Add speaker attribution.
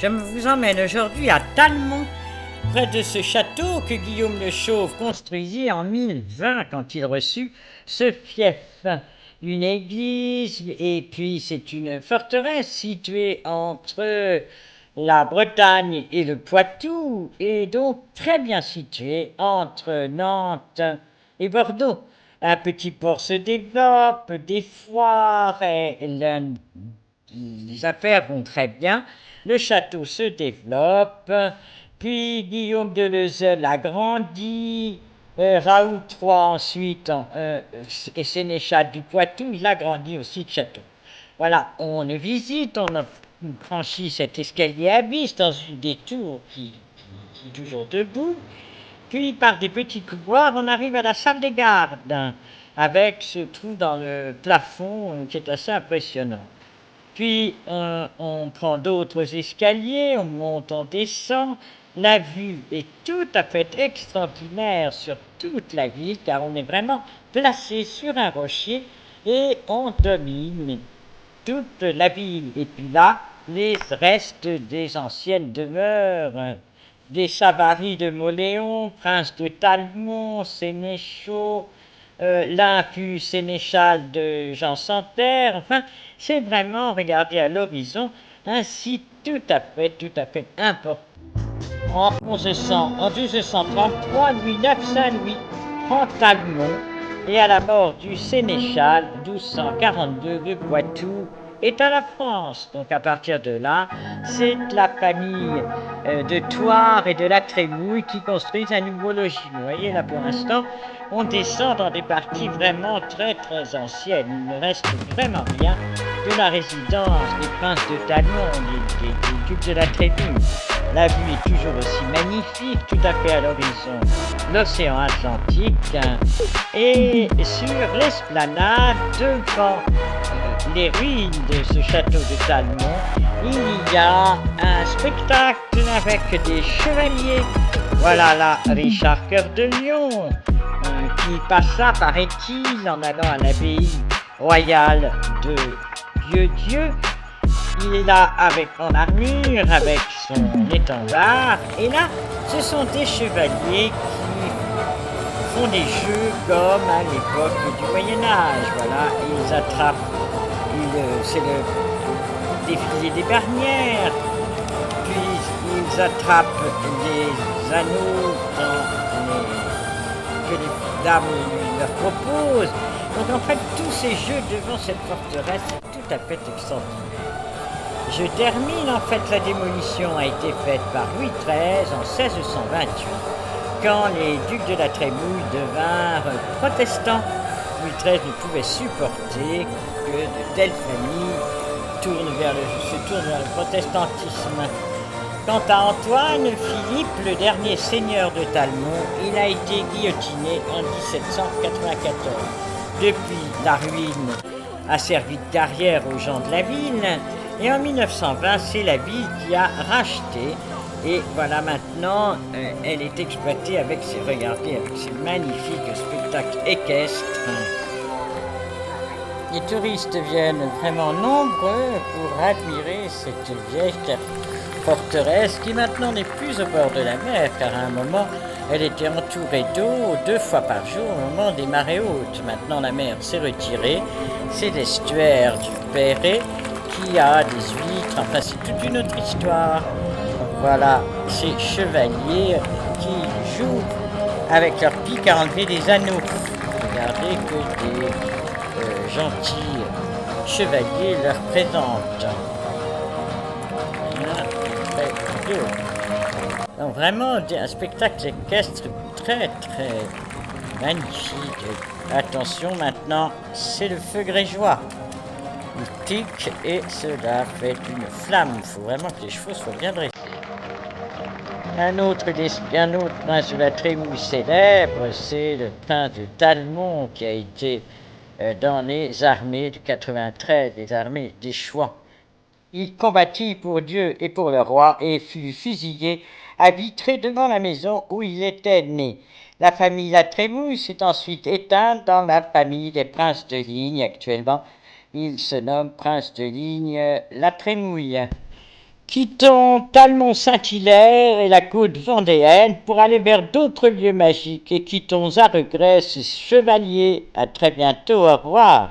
Speaker 1: Je vous emmène aujourd'hui à Talmont, près de ce château que Guillaume le Chauve construisit en 1020 quand il reçut ce fief. Une église et puis c'est une forteresse située entre la Bretagne et le Poitou et donc très bien située entre Nantes et Bordeaux. Un petit port se développe, des foires et les affaires vont très bien. Le château se développe, puis Guillaume de Lezeul agrandit, Raoul III ensuite est sénéchal du Poitou, il agrandit aussi le château. Voilà, on le visite, on a franchi cet escalier à vis dans une des tours qui est toujours debout, puis par des petits couloirs, on arrive à la salle des gardes, avec ce trou dans le plafond qui est assez impressionnant. Puis on prend d'autres escaliers, on monte, on descend. La vue est tout à fait extraordinaire sur toute la ville car on est vraiment placé sur un rocher et on domine toute la ville. Et puis là, les restes des anciennes demeures, des Savary de Mauléon, prince de Talmont, sénéchaux, l'un fut sénéchal de Jean sans Terre, enfin, c'est vraiment, regardez à l'horizon, un site tout à fait important. En 1233, Louis IX Saint-Louis prend Talmont et à la mort du sénéchal, 1242, le Poitou est à la France. Donc à partir de là, c'est la famille de Thouars et de la Trémouille qui construisent un nouveau logis. Vous voyez là pour l'instant, on descend dans des parties vraiment très anciennes. Il ne reste vraiment rien de la résidence des princes de Talmont, des ducs de la Trémouille. La vue est toujours aussi magnifique, tout à fait à l'horizon, l'océan Atlantique, et sur l'esplanade, devant les ruines de ce château de Talmont, il y a un spectacle avec des chevaliers. Voilà là Richard Cœur de Lion, qui passa, paraît-il, en allant à l'abbaye royale de Vieux-Dieu. Il est là en armure, avec son étendard, et là, ce sont des chevaliers qui font des jeux comme à l'époque du Moyen-Âge. Voilà, ils attrapent, c'est le défilé des Barnières, puis ils attrapent les anneaux que les dames leur proposent. Donc en fait, tous ces jeux devant cette forteresse, c'est tout à fait extraordinaire. Je termine, en fait, la démolition a été faite par Louis XIII en 1628, quand les ducs de la Trémouille devinrent protestants. Louis XIII ne pouvait supporter que de telles familles se tournent vers le protestantisme. Quant à Antoine Philippe, le dernier seigneur de Talmont, il a été guillotiné en 1794. Depuis, la ruine a servi de carrière aux gens de la ville. Et en 1920, c'est la ville qui a racheté. Et voilà, maintenant, elle est exploitée avec ces magnifiques spectacles équestres. Les touristes viennent vraiment nombreux pour admirer cette vieille forteresse qui maintenant n'est plus au bord de la mer, car à un moment, elle était entourée d'eau 2 fois par jour au moment des marées hautes. Maintenant, la mer s'est retirée. C'est l'estuaire du Perret qui a des huîtres, enfin c'est toute une autre histoire. Voilà, ces chevaliers qui jouent avec leurs piques à enlever des anneaux. Regardez que des gentils chevaliers leur présentent. Donc vraiment un spectacle équestre très magnifique. Attention maintenant, c'est le feu grégeois. Il tique et cela fait une flamme. Il faut vraiment que les chevaux soient bien dressés. Un autre prince de la Trémouille célèbre, c'est le prince de Talmont qui a été dans les armées de 93, les armées des Chouans. Il combattit pour Dieu et pour le roi et fut fusillé à Vitré devant la maison où il était né. La famille La Trémouille s'est ensuite éteinte dans la famille des princes de ligne. Actuellement, il se nomme prince de ligne La Trémouille. Quittons Talmont-Saint-Hilaire et la côte vendéenne pour aller vers d'autres lieux magiques et quittons à regret ce chevalier. À très bientôt, au revoir.